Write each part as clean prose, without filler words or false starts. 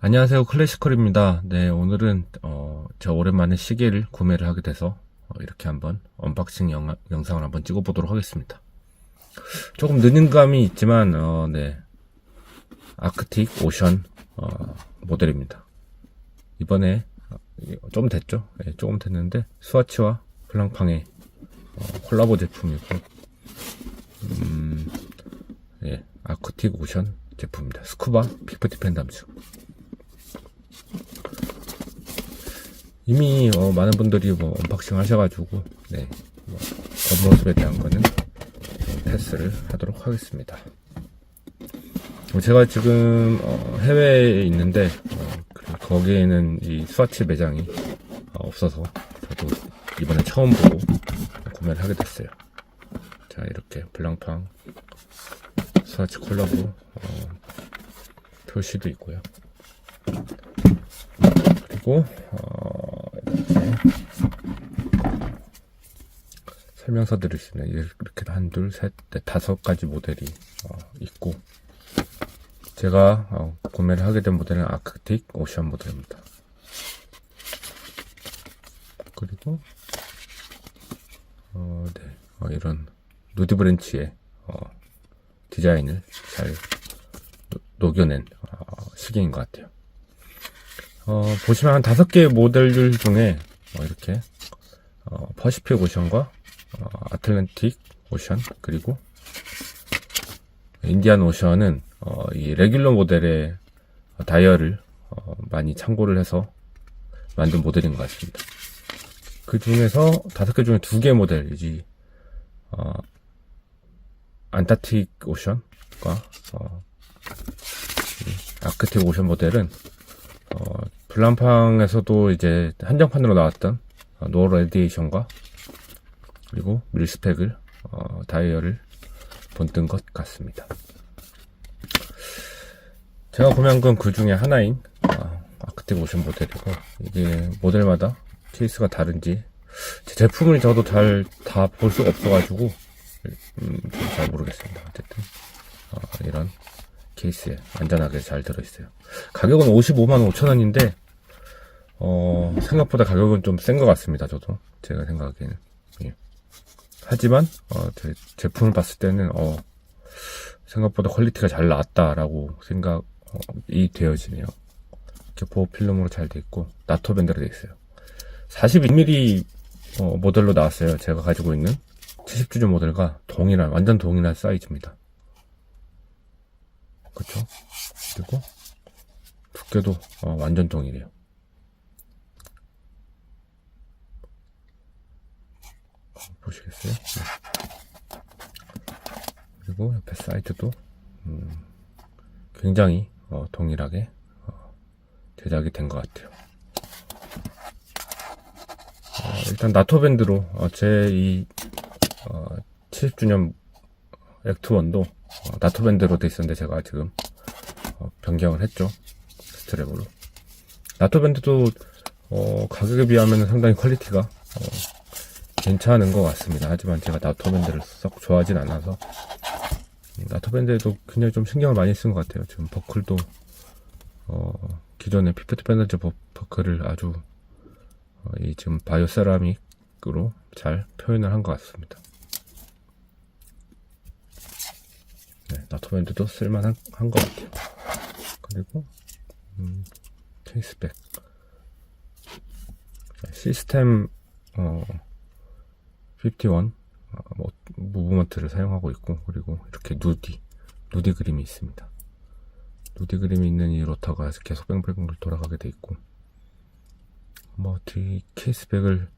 안녕하세요. 클래시컬입니다. 네, 오늘은 제가 오랜만에 시계를 구매를 하게 돼서 이렇게 한번 언박싱 영상을 한번 찍어보도록 하겠습니다. 조금 늦은 감이 있지만 네, 아크틱 오션 모델입니다. 이번에 좀 됐죠? 네, 조금 됐는데 스와치와 블랑팡의 콜라보 제품이고 예, 아크틱 오션 제품입니다. 스쿠바 피프티 펜담수. 이미 많은 분들이 언박싱 하셔가지고 네, 겉모습에 대한 거는 패스를 하도록 하겠습니다. 제가 지금 해외에 있는데 거기에는 이 스와치 매장이 없어서 저도 이번에 처음 보고 구매를 하게 됐어요. 자, 이렇게 블랑팡 스와치 콜라보 표시도 있고요. 그리고 이렇게 설명서들이 있습니다. 이렇게 한, 둘, 셋, 넷, 5가지 모델이 있고, 제가 구매를 하게 된 모델은 아크틱 오션 모델입니다. 그리고 네, 이런 누드 브랜치의 디자인을 잘 녹여낸 시계인 것 같아요. 보시면 한 5개의 모델들 중에 이렇게 퍼시픽 오션과 아틀란틱 오션 그리고 인디안 오션은 이 레귤러 모델의 다이얼을 많이 참고를 해서 만든 모델인 것 같습니다. 그 중에서 5개 중에 2개 모델이지 안타틱 오션과 아크틱 오션 모델은 블랑팡에서도 이제 한정판으로 나왔던 노어 레디에이션과 그리고 밀스펙을 다이얼을 본뜬 것 같습니다. 제가 구매한 건 그 중에 하나인 아크틱 오션 모델이고, 이게 모델마다 케이스가 다른지 제 제품을 저도 잘 다 볼 수가 없어가지고 잘 모르겠습니다. 어쨌든 이런 케이스에 안전하게 잘 들어있어요. 가격은 55만 5천원인데 생각보다 가격은 좀 센 것 같습니다. 저도 제가 생각하기에는. 예. 하지만 제 제품을 봤을 때는 생각보다 퀄리티가 잘 나왔다라고 생각이 되어지네요. 이렇게 보호 필름으로 잘 돼 있고 나토 밴드로 돼 있어요. 42mm 모델로 나왔어요. 제가 가지고 있는 70주년 모델과 완전 동일한 사이즈입니다. 그렇죠? 그리고 두께도 완전 동일해요. 보시겠어요? 네. 그리고 옆에 사이드도 굉장히 동일하게 제작이 된 것 같아요. 일단 나토 밴드로 제 이 70주년 액트1도 나토 밴드로 돼 있었는데 제가 지금 변경을 했죠. 스트랩으로. 나토 밴드도 가격에 비하면 상당히 퀄리티가 괜찮은 것 같습니다. 하지만 제가 나토 밴드를 썩 좋아하진 않아서 나토 밴드에도 굉장히 좀 신경을 많이 쓴 것 같아요. 지금 버클도 기존의 피프티 밴드 버클을 아주 이 지금 바이오 세라믹으로 잘 표현을 한 것 같습니다. 네, 나토 밴드도 쓸만한 것 같아요. 그리고 케이스백 시스템 51 무브먼트를 사용하고 있고, 그리고 이렇게 누디 그림이 있습니다. 누디 그림이 있는 이 로터가 계속 뺑뺑뺑 돌아가게 돼 있고, 뒤 케이스백을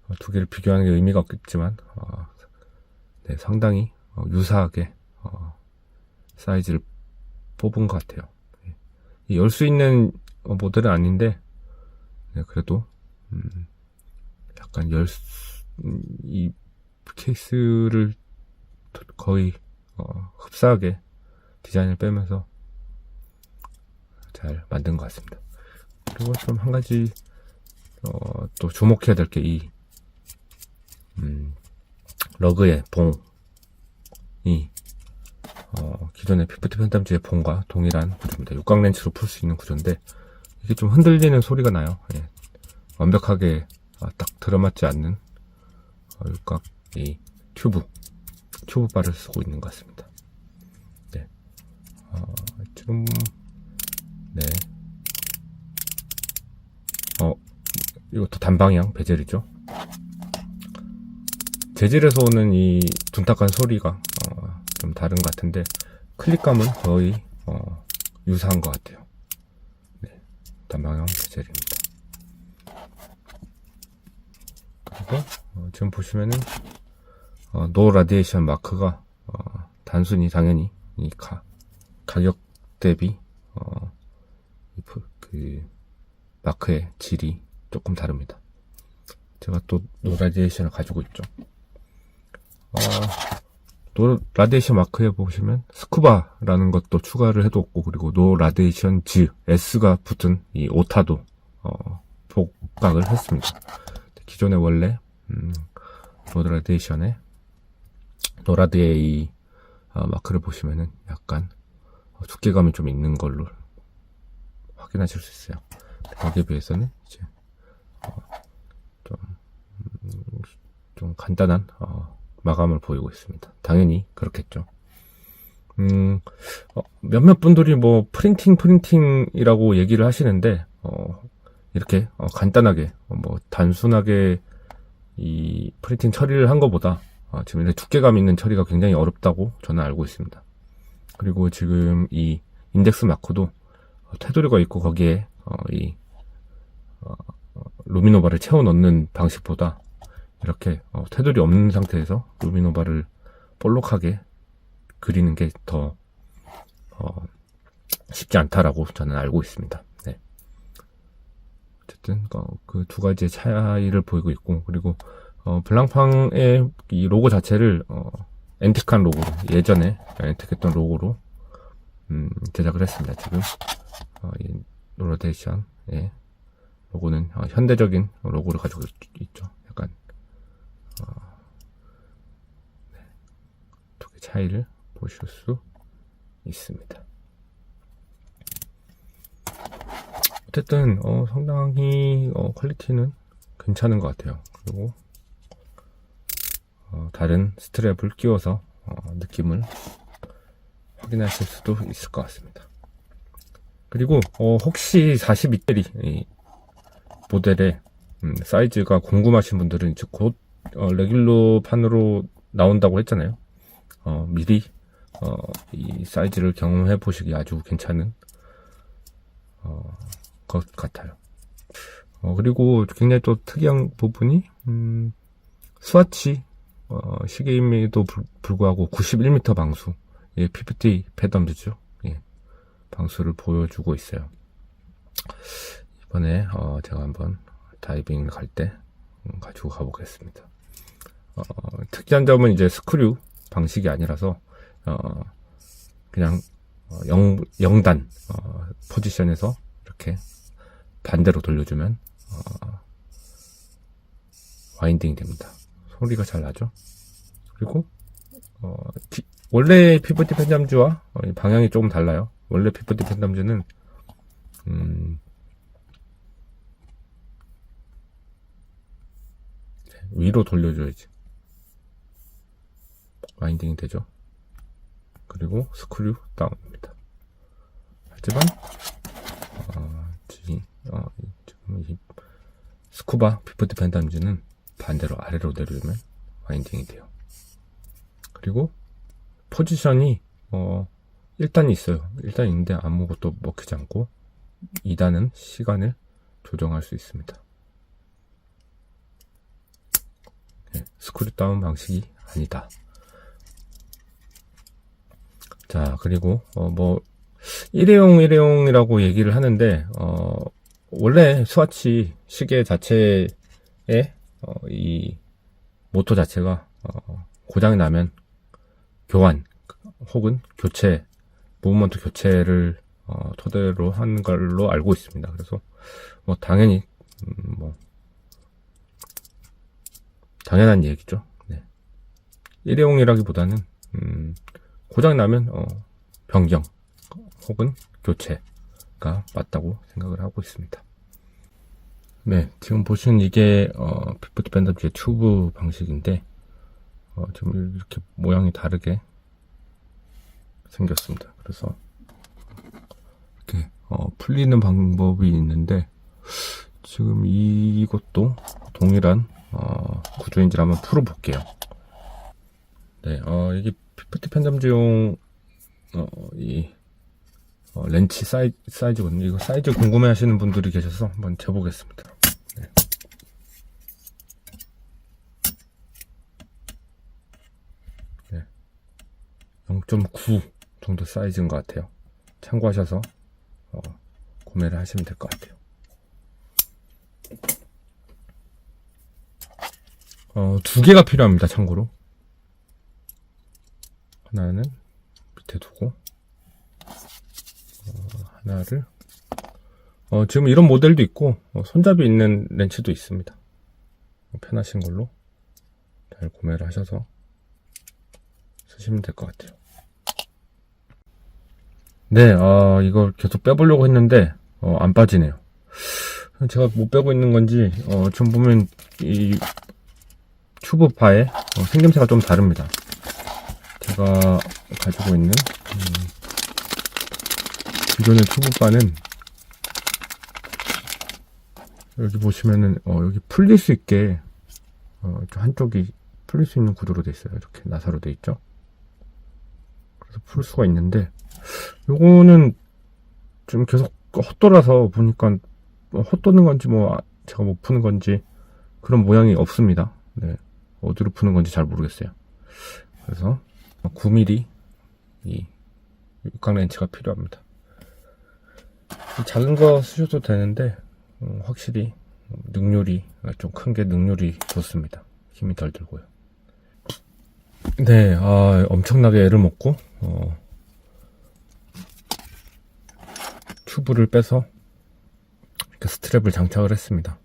2개를 비교하는 게 의미가 없겠지만 네, 상당히 유사하게 사이즈를 뽑은 것 같아요. 열 수 있는 모델은 아닌데 그래도 약간 이 케이스를 거의 흡사하게 디자인을 빼면서 잘 만든 것 같습니다. 그리고 좀 한 가지 또 주목해야 될 게 이 러그의 봉이 기존의 피프티 펜담지의 봉과 동일한 구조입니다. 육각 렌치로 풀 수 있는 구조인데 이게 좀 흔들리는 소리가 나요. 예. 완벽하게 딱 들어맞지 않는 육각 이 튜브바를 쓰고 있는 것 같습니다. 네. 지금 네. 이것도 단방향 베젤이죠. 재질에서 오는 이 둔탁한 소리가 좀 다른 것 같은데 클릭감은 거의 유사한 것 같아요. 네. 단방향 베젤입니다. 그리고 지금 보시면은 노 라디에이션 마크가 단순히 당연히 이 가격 대비 그 마크의 질이 조금 다릅니다. 제가 또 노 라디에이션을 가지고 있죠. 노 라디에이션 마크에 보시면 스쿠바라는 것도 추가를 해뒀고, 그리고 노 라디에이션 즈 S가 붙은 이 오타도 복각을 했습니다. 기존에 원래 노 라디에이션의 노라드의 이 마크를 보시면은 약간 두께감이 좀 있는 걸로 확인하실 수 있어요. 거기에 비해서는 이제 좀 간단한 마감을 보이고 있습니다. 당연히 그렇겠죠. 몇몇 분들이 뭐 프린팅이라고 얘기를 하시는데 이렇게 간단하게 뭐 단순하게 이 프린팅 처리를 한 것보다 지금 이렇게 두께감 있는 처리가 굉장히 어렵다고 저는 알고 있습니다. 그리고 지금 이 인덱스 마크도 테두리가 있고 거기에 이 루미노바를 채워 넣는 방식보다 이렇게 테두리 없는 상태에서 루미노바를 볼록하게 그리는 게 더 쉽지 않다라고 저는 알고 있습니다. 네. 어쨌든 그 두 가지의 차이를 보이고 있고, 그리고 블랑팡의 이 로고 자체를 앤틱한 로고로, 예전에 앤틱했던 로고로 제작을 했습니다. 지금 이 노라데이션의 로고는 현대적인 로고를 가지고 있죠. 약간 두 개 차이를 보실 수 있습니다. 어쨌든 상당히 퀄리티는 괜찮은 것 같아요. 그리고 다른 스트랩을 끼워서 느낌을 확인하실 수도 있을 것 같습니다. 그리고 혹시 42짜리 모델의 사이즈가 궁금하신 분들은 이제 곧 레귤러 판으로 나온다고 했잖아요. 미리 이 사이즈를 경험해 보시기 아주 괜찮은 것 같아요. 그리고 굉장히 또 특이한 부분이 스와치 시계임에도 불구하고 91m 방수, 예, PPT 패덤즈죠. 예, 방수를 보여주고 있어요. 이번에 제가 한번 다이빙을 갈 때 가지고 가보겠습니다. 특이한 점은 이제 스크류 방식이 아니라서 그냥 0단 포지션에서 이렇게 반대로 돌려주면 와인딩이 됩니다. 소리가 잘 나죠? 그리고 원래 피보티 펜담주와 방향이 조금 달라요. 원래 피보티 펜담주는 위로 돌려줘야지 와인딩이 되죠. 그리고 스크류 다운입니다. 하지만 지금 이 스쿠바 피보티 펜담주는 반대로 아래로 내려주면 와인딩이 돼요. 그리고 포지션이 1단이 있어요. 1단이 있는데 아무것도 먹히지 않고 2단은 시간을 조정할 수 있습니다. 네, 스크류 다운 방식이 아니다. 자, 그리고 뭐 일회용이라고 얘기를 하는데 원래 스와치 시계 자체에 이 모터 자체가 고장이 나면 교환 혹은 교체, 무브먼트 교체를 토대로 하는 걸로 알고 있습니다. 그래서 뭐 당연히 뭐 당연한 얘기죠. 네. 일회용이라기보다는 고장이 나면 변경 혹은 교체가 방식이가 맞다고 생각을 하고 있습니다. 네, 지금 보시는 이게 피프티 펜덤즈의 튜브 방식인데 좀 이렇게 모양이 다르게 생겼습니다. 그래서 이렇게 풀리는 방법이 있는데 지금 이것도 동일한 구조인지 한번 풀어볼게요. 네, 이게 피프티 펜덤즈용 이 렌치 사이즈거든요. 이거 사이즈 궁금해 하시는 분들이 계셔서 한번 재보겠습니다. 네. 네. 0.9 정도 사이즈인 것 같아요. 참고하셔서 구매를 하시면 될 것 같아요. 두 개가 필요합니다. 참고로 하나는 밑에 두고 하나를 지금 이런 모델도 있고 손잡이 있는 렌치도 있습니다. 편하신 걸로 잘 구매를 하셔서 쓰시면 될 것 같아요. 네, 이걸 계속 빼보려고 했는데 안 빠지네요. 제가 못 빼고 있는 건지 지금 보면 이 튜브 바의 생김새가 좀 다릅니다. 제가 가지고 있는 기존의 튜브 바는 여기 보시면은 여기 풀릴 수 있게 한쪽이 풀릴 수 있는 구조로 돼 있어요. 이렇게 나사로 돼 있죠. 그래서 풀 수가 있는데 요거는 좀 계속 헛돌아서 보니까 헛도는 건지 제가 못 푸는 건지 그런 모양이 없습니다. 네, 어디로 푸는 건지 잘 모르겠어요. 그래서 9mm 이 육각 렌치가 필요합니다. 작은 거 쓰셔도 되는데 확실히 능률이 좀 큰 게 능률이 좋습니다. 힘이 덜 들고요. 네, 엄청나게 애를 먹고 튜브를 빼서 이렇게 스트랩을 장착을 했습니다.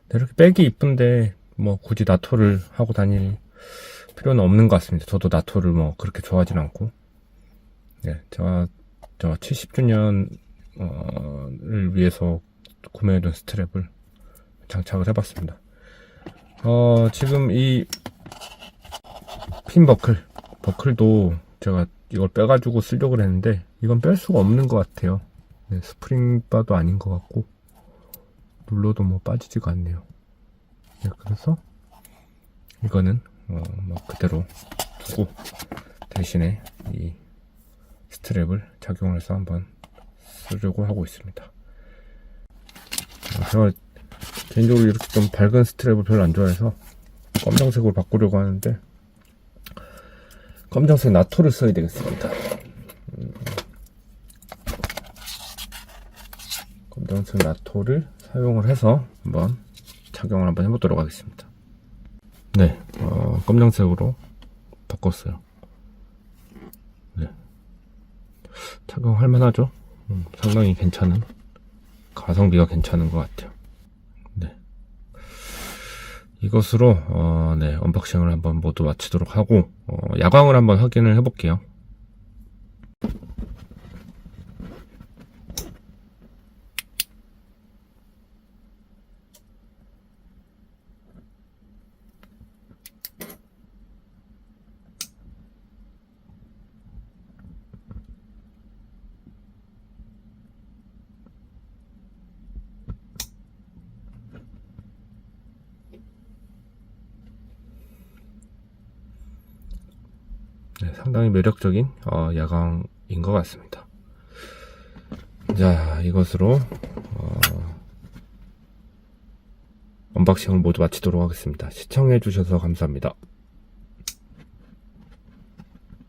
네, 이렇게 빼기 이쁜데 굳이 나토를 하고 다닐 필요는 없는 것 같습니다. 저도 나토를 그렇게 좋아하진 않고. 네, 제가 70주년을 위해서 구매해둔 스트랩을 장착을 해봤습니다. 지금 이 핀 버클도 제가 이걸 빼가지고 쓰려고 했는데 이건 뺄 수가 없는 것 같아요. 네, 스프링 바도 아닌 것 같고 눌러도 빠지지가 않네요. 네, 그래서 이거는 그대로 두고 대신에 이 스트랩을 착용을 해서 한번 쓰려고 하고 있습니다. 제가 개인적으로 이렇게 좀 밝은 스트랩을 별로 안 좋아해서 검정색으로 바꾸려고 하는데 검정색 나토를 써야 되겠습니다. 검정색 나토를 사용을 해서 한번 착용을 한번 해보도록 하겠습니다. 네, 검정색으로 바꿨어요. 네, 착용할 만하죠? 상당히 괜찮은, 가성비가 괜찮은 것 같아요. 네, 이것으로 네, 언박싱을 한번 모두 마치도록 하고 야광을 한번 확인을 해볼게요. 네, 상당히 매력적인 야광인 것 같습니다. 자, 이것으로 언박싱을 모두 마치도록 하겠습니다. 시청해 주셔서 감사합니다.